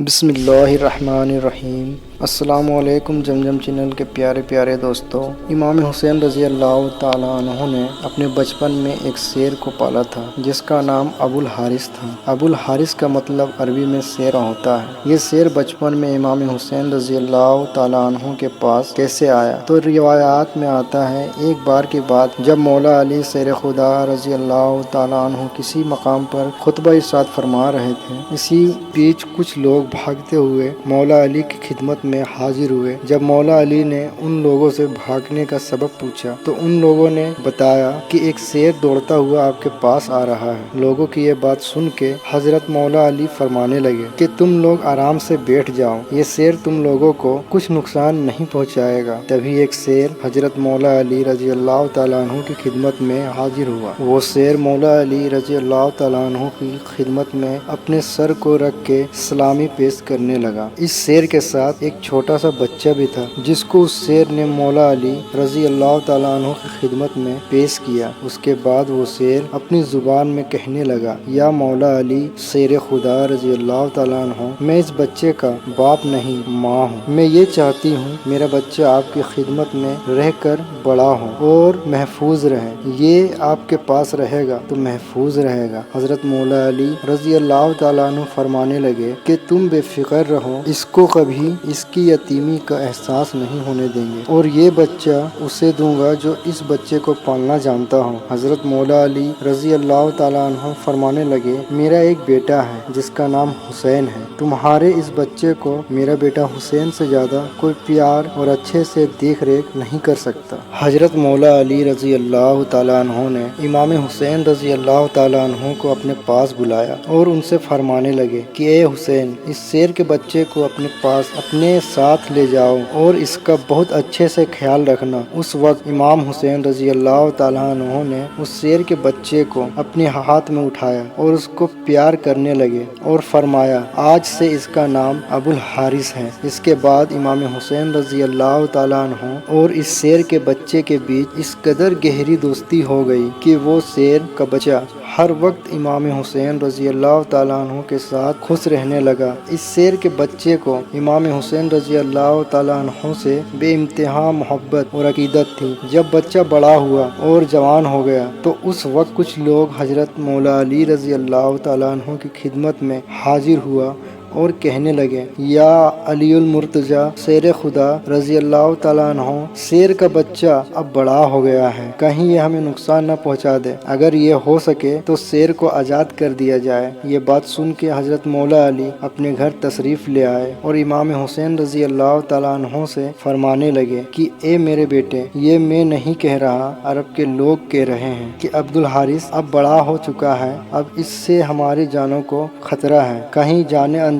بسم اللہ الرحمن الرحیم۔ السلام علیکم جمجم چینل کے پیارے پیارے دوستوں، امام حسین رضی اللہ تعالیٰ عنہ نے اپنے بچپن میں ایک شیر کو پالا تھا جس کا نام ابو الحارث تھا۔ ابو الحارث کا مطلب عربی میں شیر ہوتا ہے۔ یہ شیر بچپن میں امام حسین رضی اللہ تعالیٰ عنہ کے پاس کیسے آیا؟ تو روایات میں آتا ہے ایک بار کی بات، جب مولا علی شیر خدا رضی اللہ تعالیٰ عنہ کسی مقام پر خطبہ ارشاد فرما رہے تھے، اسی بیچ کچھ لوگ بھاگتے ہوئے مولا علی کی خدمت میں حاضر ہوئے۔ جب مولا علی نے ان لوگوں سے بھاگنے کا سبب پوچھا تو ان لوگوں نے بتایا کہ ایک شیر دوڑتا ہوا آپ کے پاس آ رہا ہے۔ لوگوں کی یہ بات سن کے حضرت مولا علی فرمانے لگے کہ تم لوگ آرام سے بیٹھ جاؤ، یہ شیر تم لوگوں کو کچھ نقصان نہیں پہنچائے گا۔ تبھی ایک شیر حضرت مولا علی رضی اللہ تعالیٰ عنہ کی خدمت میں حاضر ہوا۔ وہ شیر مولا علی رضی اللہ تعالیٰ عنہ کی خدمت میں اپنے سر کو رکھ کے سلامی پیش کرنے لگا۔ اس شیر کے ساتھ ایک چھوٹا سا بچہ بھی تھا جس کو اس شیر نے مولا علی رضی اللہ تعالیٰ عنہ کی خدمت میں پیش کیا۔ اس کے بعد وہ شیر اپنی زبان میں کہنے لگا، یا مولا علی شیر خدا رضی اللہ تعالیٰ عنہ، میں اس بچے کا باپ نہیں ماں ہوں۔ میں یہ چاہتی ہوں میرا بچہ آپ کی خدمت میں رہ کر بڑا ہو اور محفوظ رہے۔ یہ آپ کے پاس رہے گا تو محفوظ رہے گا۔ حضرت مولا علی رضی اللہ تعالیٰ عنہ فرمانے لگے کہ تم بے فکر رہو، اس کو کبھی اس کی یتیمی کا احساس نہیں ہونے دیں گے، اور یہ بچہ اسے دوں گا جو اس بچے کو پالنا جانتا ہو۔ حضرت مولا علی رضی اللہ تعالیٰ عنہ فرمانے لگے، میرا ایک بیٹا ہے جس کا نام حسین ہے، تمہارے اس بچے کو میرا بیٹا حسین سے زیادہ کوئی پیار اور اچھے سے دیکھ ریکھ نہیں کر سکتا۔ حضرت مولا علی رضی اللہ تعالیٰ عنہ نے امام حسین رضی اللہ تعالیٰ عنہ کو اپنے پاس بلایا اور ان سے فرمانے لگے کہ اے حسین، اس شیر کے بچے کو اپنے پاس اپنے ساتھ لے جاؤ اور اس کا بہت اچھے سے خیال رکھنا۔ اس وقت امام حسین رضی اللہ تعالیٰ عنہ نے اس شیر کے بچے کو اپنے ہاتھ میں اٹھایا اور اس کو پیار کرنے لگے اور فرمایا، آج سے اس کا نام ابو الحارث ہے۔ اس کے بعد امام حسین رضی اللہ تعالیٰ عنہ اور اس شیر کے بچے کے بیچ اس قدر گہری دوستی ہو گئی کہ وہ شیر کا بچہ ہر وقت امام حسین رضی اللہ تعالیٰ عنہ کے ساتھ خوش رہنے لگا۔ اس شیر کے بچے کو امام حسین رضی اللہ تعالیٰ عنہ سے بے انتہا محبت اور عقیدت تھی۔ جب بچہ بڑا ہوا اور جوان ہو گیا تو اس وقت کچھ لوگ حضرت مولا علی رضی اللہ تعالیٰ عنہ کی خدمت میں حاضر ہوا اور کہنے لگے، یا علی المرتضی شیر خدا رضی اللہ تعالیٰ عنہ، شیر کا بچہ اب بڑا ہو گیا ہے، کہیں یہ ہمیں نقصان نہ پہنچا دے، اگر یہ ہو سکے تو شیر کو آزاد کر دیا جائے۔ یہ بات سن کے حضرت مولا علی اپنے گھر تشریف لے آئے اور امام حسین رضی اللہ تعالیٰ عنہ سے فرمانے لگے کہ اے میرے بیٹے، یہ میں نہیں کہہ رہا، عرب کے لوگ کہہ رہے ہیں کہ عبد الحارث اب بڑا ہو چکا ہے، اب اس سے ہماری جانوں کو خطرہ ہے، کہیں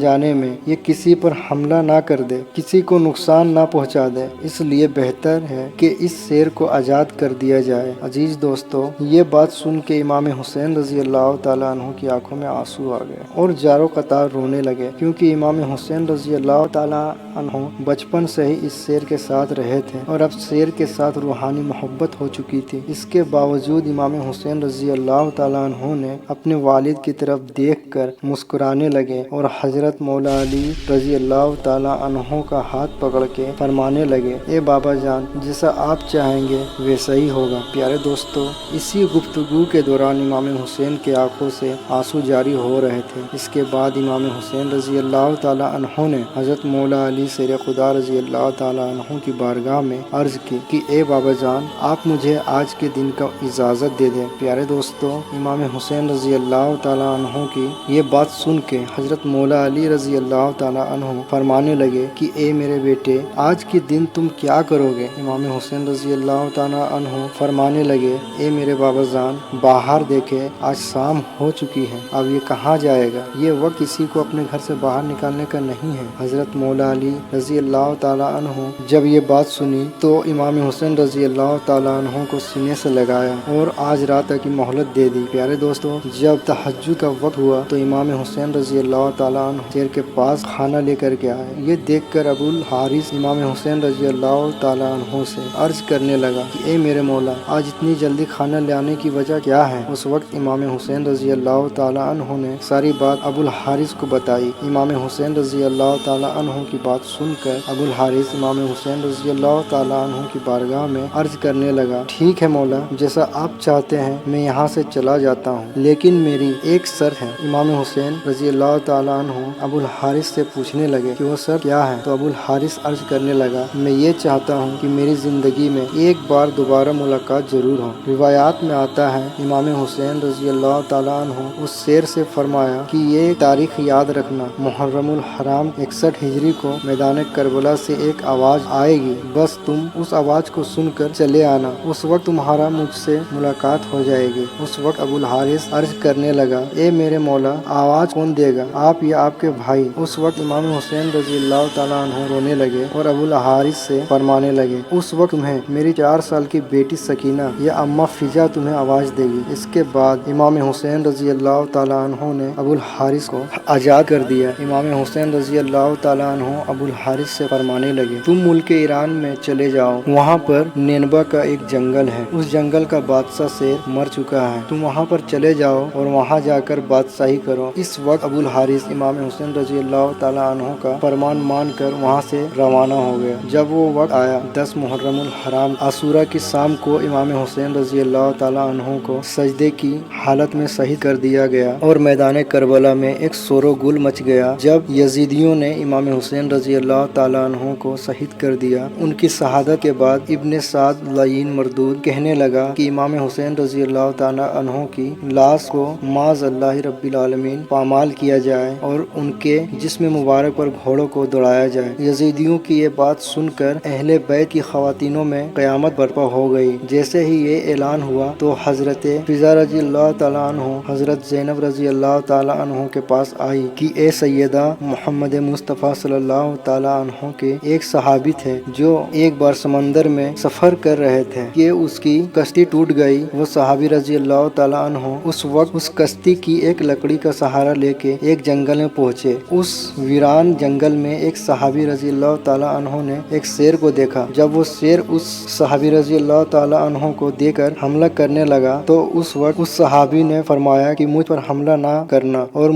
جانے میں یہ کسی پر حملہ نہ کر دے، کسی کو نقصان نہ پہنچا دے، اس لیے بہتر ہے کہ اس شیر کو آزاد کر دیا جائے۔ عزیز دوستو، یہ بات سن کے امام حسین رضی اللہ تعالیٰ عنہ کی آنکھوں میں آنسو آ گئے اور زاروں قطار رونے لگے، کیونکہ امام حسین رضی اللہ تعالیٰ عنہ بچپن سے ہی اس شیر کے ساتھ رہے تھے اور اب شیر کے ساتھ روحانی محبت ہو چکی تھی۔ اس کے باوجود امام حسین رضی اللہ تعالیٰ عنہ نے اپنے والد کی طرف دیکھ کر مسکرانے لگے اور حضرت مولا علی رضی اللہ تعالیٰ عنہ کا ہاتھ پکڑ کے فرمانے لگے، اے بابا جان، جیسا آپ چاہیں گے ویسا ہی ہوگا۔ پیارے دوستو، اسی گفتگو کے دوران امام حسین کے آنکھوں سے آنسو جاری ہو رہے تھے۔ اس کے بعد امام حسین رضی اللہ تعالیٰ عنہ نے حضرت مولا علی شیر خدا رضی اللہ تعالیٰ عنہ کی بارگاہ میں عرض کی کہ اے بابا جان، آپ مجھے آج کے دن کا اجازت دے دیں۔ پیارے دوستو، امام حسین رضی اللہ تعالیٰ عنہ کی یہ بات سن کے حضرت مولا علی رضی اللہ تعالیٰ عنہ فرمانے لگے کہ اے میرے بیٹے، آج کے دن تم کیا کرو گے؟ امام حسین رضی اللہ تعالیٰ عنہ فرمانے لگے، اے میرے بابا جان، باہر دیکھے، آج شام ہو چکی ہے، اب یہ کہاں جائے گا؟ یہ وقت کسی کو اپنے گھر سے باہر نکالنے کا نہیں ہے۔ حضرت مولا علی رضی اللہ تعالیٰ عنہ جب یہ بات سنی تو امام حسین رضی اللہ تعالیٰ عنہ کو سینے سے لگایا اور آج رات تک کی مہلت دے دی۔ پیارے دوستو، جب تہجد کا وقت ہوا تو امام حسین رضی اللہ تعالیٰ عنہ शेर के पास खाना लेकर के आए। ये देखकर अबुल हारिस इमाम हुसैन रजी अल्लाह ताला अन्हु से अर्ज करने लगा कि ए मेरे मौला, आज इतनी जल्दी खाना लाने की वजह क्या है। उस वक्त इमाम हुसैन रजी अल्लाह ताला अन्हु ने सारी बात अबुल हारिस को बताई। इमाम हुसैन रजी अल्लाह ताला अन्हु की बात सुनकर अबुल हारिस इमाम हुसैन रजी अल्लाह ताला अन्हु की बारगाह में अर्ज करने लगा, ठीक है मौला, जैसा आप चाहते हैं मैं यहाँ से चला जाता हूँ, लेकिन मेरी एक शर्त है। इमाम हुसैन रजी अल्लाह ताला अन्हु अबुल हारिस से पूछने लगे कि वो शर्त क्या है। तो अबुल हारिस अर्ज करने लगा, मैं ये चाहता हूँ कि मेरी जिंदगी में एक बार दोबारा मुलाकात जरूर हो। रिवायात में आता है इमाम हुसैन रजी अल्लाह ताला अन्हु उस शेर से फरमाया कि ये तारीख याद रखना, मुहर्रमुल हराम 61 हिजरी को मैदान करबला से एक आवाज आएगी, बस तुम उस आवाज को सुनकर चले आना, उस वक्त तुम्हारा मुझसे मुलाकात हो जाएगी। उस वक्त अबुल हारिस अर्ज करने लगा, ए मेरे मौला, आवाज कौन देगा, आप या आपके भाई। उस वक्त इमाम हुसैन रजी अल्लाह ताला अन्हु रोने लगे और अबुल हारिस से फरमाने लगे, उस वक्त तुम्हें मेरी 4 साल की बेटी सकीना या अम्मा फिजा तुम्हें आवाज देगी। इसके बाद इमाम हुसैन रजी अल्लाह ताला अन्हु ने अबुल हारिस को आजाद कर दिया। इमाम हुसैन रजी अल्लाह ताला अन्हु अबुल हारिस से फरमाने लगे, तुम मुल्क ईरान में चले जाओ, वहाँ पर नेनबा का एक जंगल है, उस जंगल का बादशाह शेर मर चुका है, तुम वहाँ पर चले जाओ और वहाँ जाकर बादशाही करो। इस वक्त अबुल हारिस इमाम हुसैन रजी अल्लाह ताला अन्हु का फरमान मानकर वहाँ से रवाना हो गया। जब वो वक्त आया 10 मुहर्रमुल हराम आशूरा की शाम को इमाम हुसैन रजी अल्लाह ताला अन्हु को सजदे की हालत में शहीद कर दिया गया और मैदान करबला में एक शोरो गुल मच गया। जब यजीदियों ने इमाम हुसैन रजी अल्लाह ताला अन्हु को शहीद कर दिया, उनकी शहादत के बाद इब्ने साद लाइन मरदूद कहने लगा कि इमाम हुसैन रजी अल्लाह ताला अन्हु की लाश को माज़ अल्लाह रब्बिल आलमीन पामाल किया जाए और उनके जिस्म मुबारक पर घोड़ों को दौड़ाया जाए। यजीदियों की ये बात सुनकर अहले बैत की ख़वातीनों में क़यामत बर्पा हो गई। जैसे ही ये ऐलान हुआ तो हजरत फिजा रजी अल्लाह ताला अन्हु हजरत ज़ैनब रजी अल्लाह ताला अन्हु के पास आई कि ए सैयदा, मोहम्मद मुस्तफ़ा सल्लल्लाहु ताला अन्हु के एक सहाबी थे जो एक बार समंदर में सफर कर रहे थे कि उसकी कश्ती टूट गई। वो सहाबी रजी अल्लाह ताला अन्हु उस वक्त उस कश्ती की एक लकड़ी का सहारा लेके एक जंगल में पहुँचे। उस वीरान जंगल में एक सहाबी रजी अल्लाह ताला अन्हु ने एक शेर को देखा। जब वो शेर उस सहाबी रजी अल्लाह ताला अन्हु को देखकर हमला करने लगा तो उस वक्त उस सहाबी ने फरमाया कि मुझ पर हमला ना करना और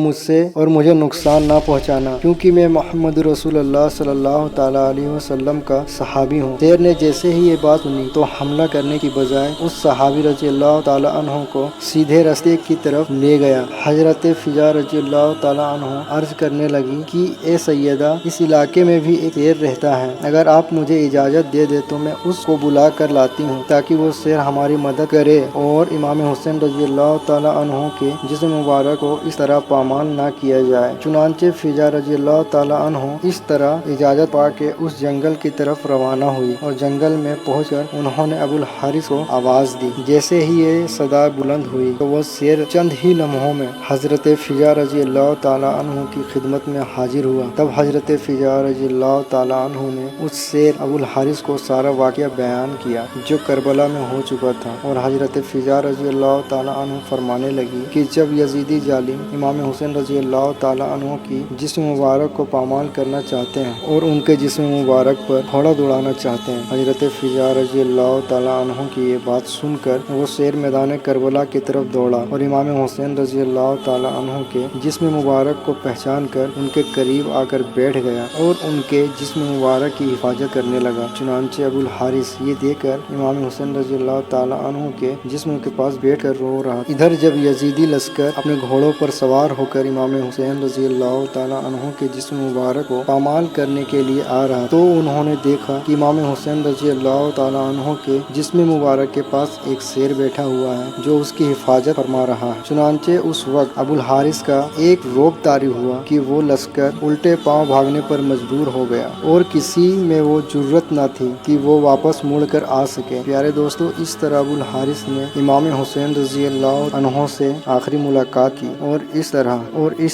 मुझे नुकसान ना पहुँचाना, क्योंकि मैं मोहम्मद रसूलुल्लाह सल्लल्लाहु ताला अलैहि वसल्लम का सहाबी हूँ। शेर ने जैसे ही ये बात सुनी तो हमला करने की बजाय उस सहाबी रजी अल्लाह ताला अन्हु को सीधे रास्ते की तरफ ले गया। हजरत फिजा रजी अल्लाह ताला अन्हु अर्ज करने लगी कि ए सैयदा, इस इलाके में भी एक शेर रहता है, अगर आप मुझे इजाज़त दे दे तो मैं उसको बुला कर लाती हूँ ताकि वो शेर हमारी मदद करे और इमाम हुसैन रजी अल्लाह ताला अन्हु के जिस्म मुबारक को इस तरह पामाल ना किया जाए। चुनांचे फिजा रजी अल्लाह ताला अन्हु इस तरह इजाज़त पा के उस जंगल की तरफ रवाना हुई और जंगल में पहुंचकर उन्होंने अबुल हारिस को आवाज़ दी। जैसे ही ये सदा बुलंद हुई तो वह शेर चंद ही लम्हों में हजरत फिजा रजी अल्लाह ताला अन्हु की खिदमत में हाजिर हुआ। तब हजरत फिजा रजी अल्लाह ताला अन्हु ने उस शेर अबुल हारिस को सारा वाक़या बयान किया जो करबला में हो चुका था और हजरत फिजा रजी अल्लाह ताला अन्हु फरमाने लगी कि जब यजीदी जालिम इमाम हुसैन रजी अल्लाह ताला अन्हु की जिस्म मुबारक को पामाल करना चाहते हैं और उनके जिस्म मुबारक पर घोड़ा दौड़ाना चाहते हैं। हजरत फिजा रजी अल्लाह ताला अन्हु की ये बात सुनकर वो शेर मैदान करबला की तरफ दौड़ा और इमाम हुसैन रजी अल्लाह ताला अन्हु के जिस्म मुबारक को पहचान कर उनके करीब आकर बैठ गया और उनके जिस्म मुबारक की हिफाजत करने लगा। चुनांचे अबुल हारिस ये देखकर इमाम हुसैन रजी अल्लाह ताला अन्हु के जिस्म के पास बैठ कर रो रहा। इधर जब यजीदी लश्कर अपने घोड़ों पर सवार होकर इमाम हुसैन रजी अल्लाह ताला अन्हु के जिस्म मुबारक को पामाल करने के लिए आ रहा तो उन्होंने देखा कि इमाम हुसैन रजी अल्लाह ताला अन्हु के जिस्म मुबारक के पास एक शेर बैठा हुआ है जो उसकी हिफाजत फरमा रहा है। चुनांचे उस वक्त अबुल हारिस का एक रोब तारी हुआ कि वो लश्कर उल्टे पांव भागने पर मजबूर हो गया और किसी में वो जुर्रत न थी कि वो वापस मुड़ कर आ सके। प्यारे दोस्तों, इस तरह अबुल हारिस ने इमाम हुसैन रजी अल्लाह अन्हु से आखिरी मुलाकात की और इस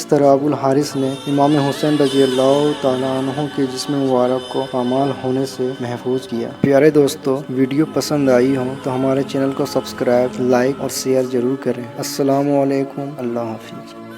तरह अबुल हारिस ने इमाम हुसैन रजी अल्लाह ताला अन्हु के जिस्म मुबारक को पामाल होने से महफूज किया। प्यारे दोस्तों, वीडियो पसंद आई हो तो हमारे चैनल को सब्सक्राइब, लाइक और शेयर जरूर करें। अस्सलामु अलैकुम, अल्लाह हाफिज।